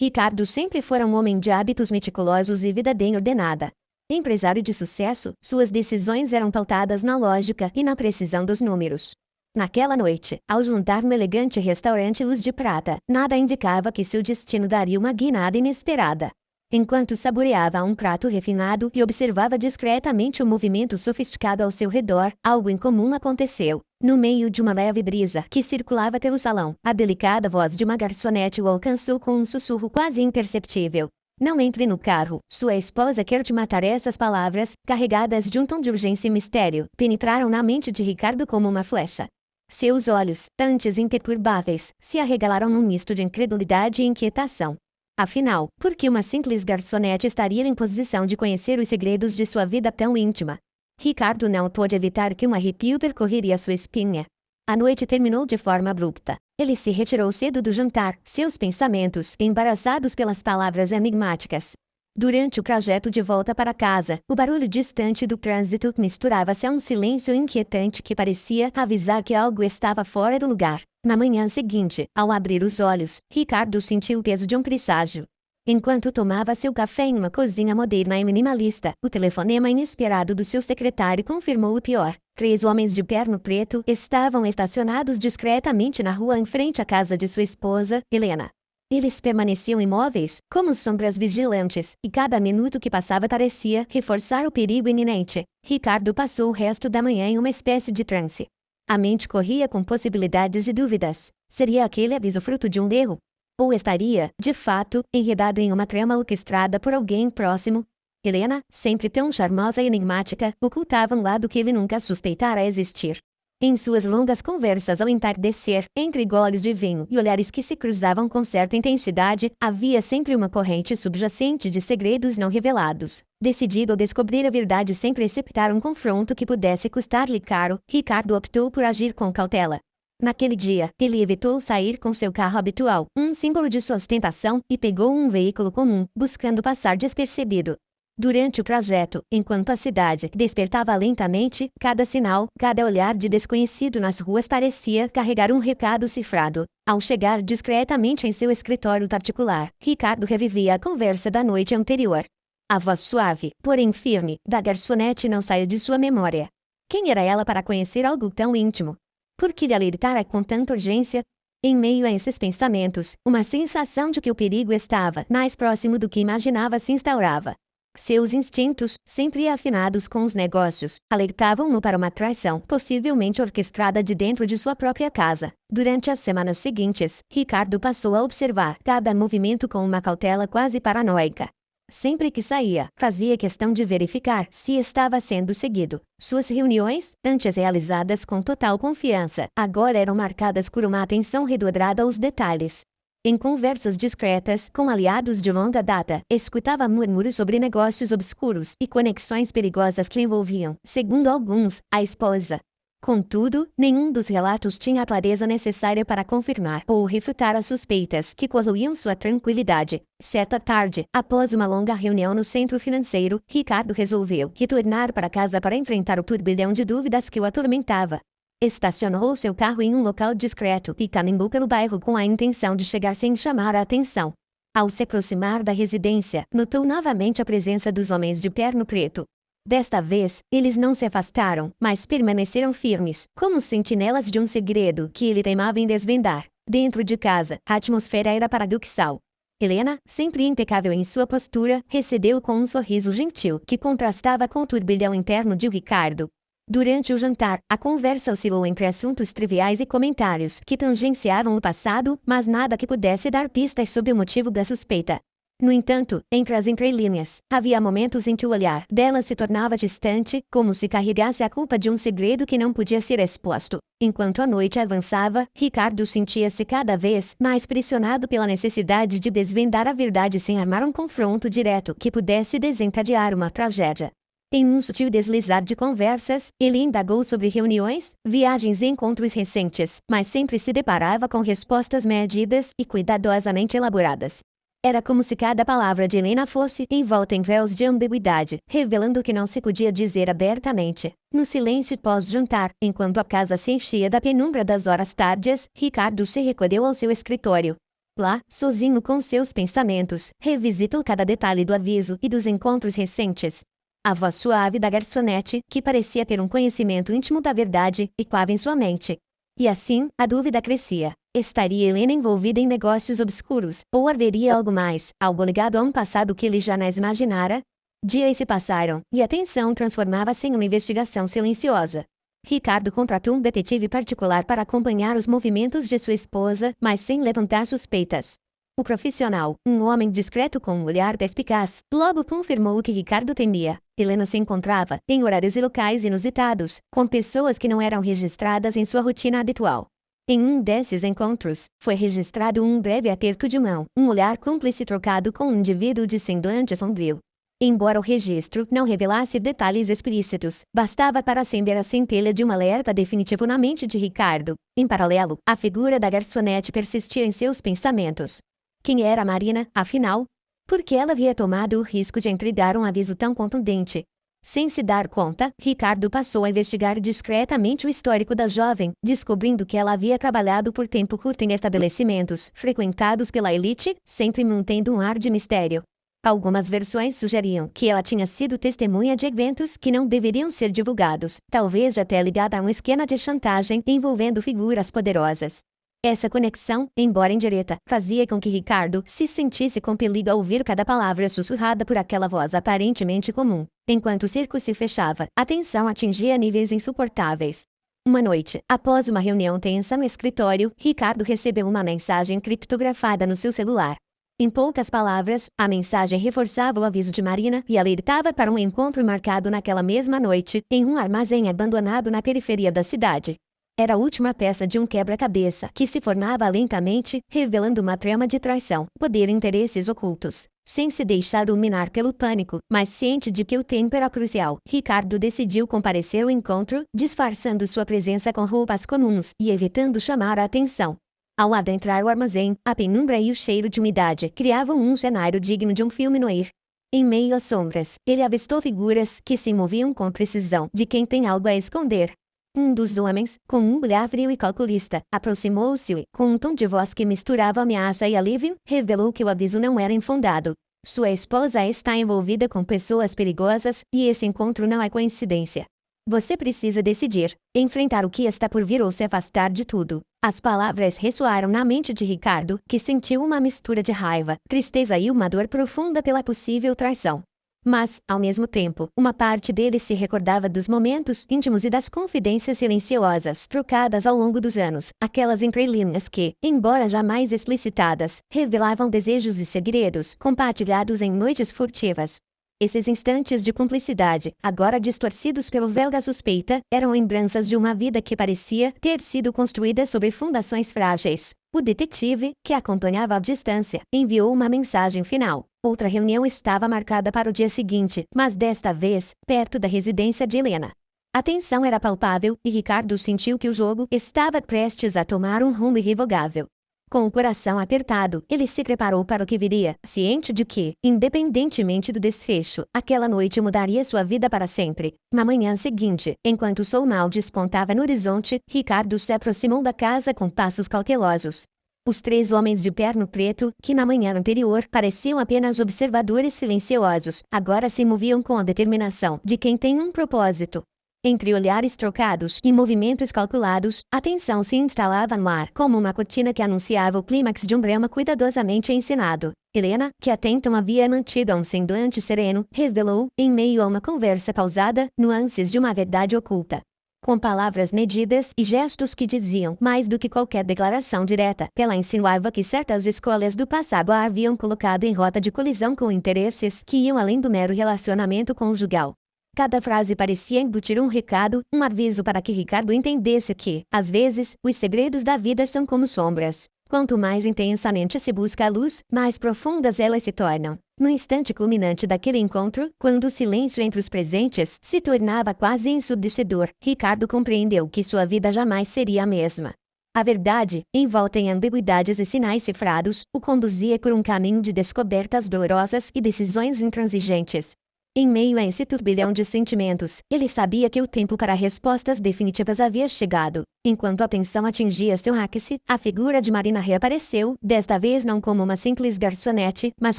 Ricardo sempre fora um homem de hábitos meticulosos e vida bem ordenada. Empresário de sucesso, suas decisões eram pautadas na lógica e na precisão dos números. Naquela noite, ao jantar no elegante restaurante Luz de Prata, nada indicava que seu destino daria uma guinada inesperada. Enquanto saboreava um prato refinado e observava discretamente o movimento sofisticado ao seu redor, algo incomum aconteceu. No meio de uma leve brisa que circulava pelo salão, a delicada voz de uma garçonete o alcançou com um sussurro quase imperceptível. Não entre no carro, sua esposa quer te matar. Essas palavras, carregadas de um tom de urgência e mistério, penetraram na mente de Ricardo como uma flecha. Seus olhos, antes imperturbáveis, se arregalaram num misto de incredulidade e inquietação. Afinal, por que uma simples garçonete estaria em posição de conhecer os segredos de sua vida tão íntima? Ricardo não pôde evitar que um arrepio percorreria sua espinha. A noite terminou de forma abrupta. Ele se retirou cedo do jantar, seus pensamentos embaraçados pelas palavras enigmáticas. Durante o trajeto de volta para casa, o barulho distante do trânsito misturava-se a um silêncio inquietante que parecia avisar que algo estava fora do lugar. Na manhã seguinte, ao abrir os olhos, Ricardo sentiu o peso de um presságio. Enquanto tomava seu café em uma cozinha moderna e minimalista, o telefonema inesperado do seu secretário confirmou o pior. 3 homens de terno preto estavam estacionados discretamente na rua em frente à casa de sua esposa, Helena. Eles permaneciam imóveis, como sombras vigilantes, e cada minuto que passava parecia reforçar o perigo iminente. Ricardo passou o resto da manhã em uma espécie de transe. A mente corria com possibilidades e dúvidas. Seria aquele aviso fruto de um erro? Ou estaria, de fato, enredado em uma trama orquestrada por alguém próximo? Helena, sempre tão charmosa e enigmática, ocultava um lado que ele nunca suspeitara existir. Em suas longas conversas ao entardecer, entre goles de vinho e olhares que se cruzavam com certa intensidade, havia sempre uma corrente subjacente de segredos não revelados. Decidido a descobrir a verdade sem precipitar um confronto que pudesse custar-lhe caro, Ricardo optou por agir com cautela. Naquele dia, ele evitou sair com seu carro habitual, um símbolo de sua ostentação, e pegou um veículo comum, buscando passar despercebido. Durante o trajeto, enquanto a cidade despertava lentamente, cada sinal, cada olhar de desconhecido nas ruas parecia carregar um recado cifrado. Ao chegar discretamente em seu escritório particular, Ricardo revivia a conversa da noite anterior. A voz suave, porém firme, da garçonete não saía de sua memória. Quem era ela para conhecer algo tão íntimo? Por que lhe alertara com tanta urgência? Em meio a esses pensamentos, uma sensação de que o perigo estava mais próximo do que imaginava se instaurava. Seus instintos, sempre afinados com os negócios, alertavam-no para uma traição, possivelmente orquestrada de dentro de sua própria casa. Durante as semanas seguintes, Ricardo passou a observar cada movimento com uma cautela quase paranoica. Sempre que saía, fazia questão de verificar se estava sendo seguido. Suas reuniões, antes realizadas com total confiança, agora eram marcadas por uma atenção redobrada aos detalhes. Em conversas discretas com aliados de longa data, escutava murmúrios sobre negócios obscuros e conexões perigosas que envolviam, segundo alguns, a esposa. Contudo, nenhum dos relatos tinha a clareza necessária para confirmar ou refutar as suspeitas que corroíam sua tranquilidade. Certa tarde, após uma longa reunião no centro financeiro, Ricardo resolveu retornar para casa para enfrentar o turbilhão de dúvidas que o atormentava. Estacionou seu carro em um local discreto e carimbou pelo bairro com a intenção de chegar sem chamar a atenção. Ao se aproximar da residência, notou novamente a presença dos homens de terno preto. Desta vez, eles não se afastaram, mas permaneceram firmes, como sentinelas de um segredo que ele teimava em desvendar. Dentro de casa, a atmosfera era paradoxal. Helena, sempre impecável em sua postura, recebeu com um sorriso gentil que contrastava com o turbilhão interno de Ricardo. Durante o jantar, a conversa oscilou entre assuntos triviais e comentários que tangenciavam o passado, mas nada que pudesse dar pistas sobre o motivo da suspeita. No entanto, entre as entrelinhas, havia momentos em que o olhar dela se tornava distante, como se carregasse a culpa de um segredo que não podia ser exposto. Enquanto a noite avançava, Ricardo sentia-se cada vez mais pressionado pela necessidade de desvendar a verdade sem armar um confronto direto que pudesse desencadear uma tragédia. Em um sutil deslizar de conversas, ele indagou sobre reuniões, viagens e encontros recentes, mas sempre se deparava com respostas medidas e cuidadosamente elaboradas. Era como se cada palavra de Helena fosse envolta em véus de ambiguidade, revelando o que não se podia dizer abertamente. No silêncio pós-jantar, enquanto a casa se enchia da penumbra das horas tardias, Ricardo se recolheu ao seu escritório. Lá, sozinho com seus pensamentos, revisitou cada detalhe do aviso e dos encontros recentes. A voz suave da garçonete, que parecia ter um conhecimento íntimo da verdade, ecoava em sua mente. E assim, a dúvida crescia. Estaria Helena envolvida em negócios obscuros, ou haveria algo mais, algo ligado a um passado que ele jamais imaginara? Dias se passaram, e a tensão transformava-se em uma investigação silenciosa. Ricardo contratou um detetive particular para acompanhar os movimentos de sua esposa, mas sem levantar suspeitas. O profissional, um homem discreto com um olhar perspicaz, logo confirmou o que Ricardo temia. Helena se encontrava, em horários e locais inusitados, com pessoas que não eram registradas em sua rotina habitual. Em um desses encontros, foi registrado um breve aperto de mão, um olhar cúmplice trocado com um indivíduo de semblante sombrio. Embora o registro não revelasse detalhes explícitos, bastava para acender a centelha de um alerta definitivo na mente de Ricardo. Em paralelo, a figura da garçonete persistia em seus pensamentos. Quem era Marina, afinal? Por que ela havia tomado o risco de entregar um aviso tão contundente? Sem se dar conta, Ricardo passou a investigar discretamente o histórico da jovem, descobrindo que ela havia trabalhado por tempo curto em estabelecimentos frequentados pela elite, sempre mantendo um ar de mistério. Algumas versões sugeriam que ela tinha sido testemunha de eventos que não deveriam ser divulgados, talvez até ligada a um esquema de chantagem envolvendo figuras poderosas. Essa conexão, embora indireta, fazia com que Ricardo se sentisse compelido a ouvir cada palavra sussurrada por aquela voz aparentemente comum. Enquanto o cerco se fechava, a tensão atingia níveis insuportáveis. Uma noite, após uma reunião tensa no escritório, Ricardo recebeu uma mensagem criptografada no seu celular. Em poucas palavras, a mensagem reforçava o aviso de Marina e alertava para um encontro marcado naquela mesma noite, em um armazém abandonado na periferia da cidade. Era a última peça de um quebra-cabeça que se formava lentamente, revelando uma trama de traição, poder e interesses ocultos. Sem se deixar dominar pelo pânico, mas ciente de que o tempo era crucial, Ricardo decidiu comparecer ao encontro, disfarçando sua presença com roupas comuns e evitando chamar a atenção. Ao adentrar o armazém, a penumbra e o cheiro de umidade criavam um cenário digno de um filme noir. Em meio às sombras, ele avistou figuras que se moviam com precisão de quem tem algo a esconder. Um dos homens, com um olhar frio e calculista, aproximou-se e, com um tom de voz que misturava ameaça e alívio, revelou que o aviso não era infundado. Sua esposa está envolvida com pessoas perigosas, e esse encontro não é coincidência. Você precisa decidir, enfrentar o que está por vir ou se afastar de tudo. As palavras ressoaram na mente de Ricardo, que sentiu uma mistura de raiva, tristeza e uma dor profunda pela possível traição. Mas, ao mesmo tempo, uma parte dele se recordava dos momentos íntimos e das confidências silenciosas trocadas ao longo dos anos, aquelas entrelinhas que, embora jamais explicitadas, revelavam desejos e segredos compartilhados em noites furtivas. Esses instantes de cumplicidade, agora distorcidos pelo véu da suspeita, eram lembranças de uma vida que parecia ter sido construída sobre fundações frágeis. O detetive, que acompanhava à distância, enviou uma mensagem final. Outra reunião estava marcada para o dia seguinte, mas desta vez, perto da residência de Helena. A tensão era palpável e Ricardo sentiu que o jogo estava prestes a tomar um rumo irrevogável. Com o coração apertado, ele se preparou para o que viria, ciente de que, independentemente do desfecho, aquela noite mudaria sua vida para sempre. Na manhã seguinte, enquanto o sol mal despontava no horizonte, Ricardo se aproximou da casa com passos cautelosos. Os três homens de terno preto, que na manhã anterior pareciam apenas observadores silenciosos, agora se moviam com a determinação de quem tem um propósito. Entre olhares trocados e movimentos calculados, a tensão se instalava no ar como uma cortina que anunciava o clímax de um drama cuidadosamente encenado. Helena, que até então havia mantido um semblante sereno, revelou, em meio a uma conversa pausada, nuances de uma verdade oculta. Com palavras medidas e gestos que diziam mais do que qualquer declaração direta, ela insinuava que certas escolhas do passado a haviam colocado em rota de colisão com interesses que iam além do mero relacionamento conjugal. Cada frase parecia embutir um recado, um aviso para que Ricardo entendesse que, às vezes, os segredos da vida são como sombras. Quanto mais intensamente se busca a luz, mais profundas elas se tornam. No instante culminante daquele encontro, quando o silêncio entre os presentes se tornava quase ensurdecedor, Ricardo compreendeu que sua vida jamais seria a mesma. A verdade, envolta em ambiguidades e sinais cifrados, o conduzia por um caminho de descobertas dolorosas e decisões intransigentes. Em meio a esse turbilhão de sentimentos, ele sabia que o tempo para respostas definitivas havia chegado. Enquanto a tensão atingia seu ápice, a figura de Marina reapareceu, desta vez não como uma simples garçonete, mas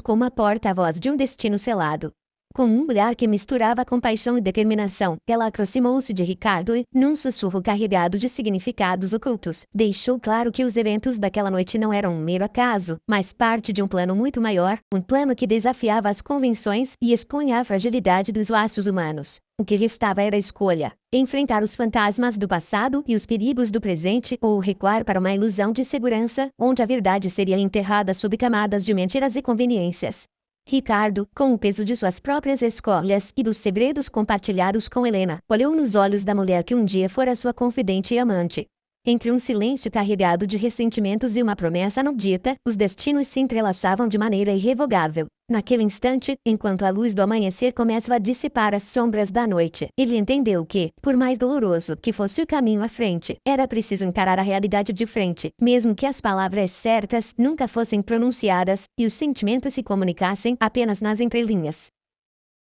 como a porta-voz de um destino selado. Com um olhar que misturava compaixão e determinação, ela aproximou-se de Ricardo e, num sussurro carregado de significados ocultos, deixou claro que os eventos daquela noite não eram um mero acaso, mas parte de um plano muito maior, um plano que desafiava as convenções e expunha a fragilidade dos laços humanos. O que restava era a escolha: enfrentar os fantasmas do passado e os perigos do presente ou recuar para uma ilusão de segurança, onde a verdade seria enterrada sob camadas de mentiras e conveniências. Ricardo, com o peso de suas próprias escolhas e dos segredos compartilhados com Helena, olhou nos olhos da mulher que um dia fora sua confidente e amante. Entre um silêncio carregado de ressentimentos e uma promessa não dita, os destinos se entrelaçavam de maneira irrevogável. Naquele instante, enquanto a luz do amanhecer começava a dissipar as sombras da noite, ele entendeu que, por mais doloroso que fosse o caminho à frente, era preciso encarar a realidade de frente, mesmo que as palavras certas nunca fossem pronunciadas e os sentimentos se comunicassem apenas nas entrelinhas.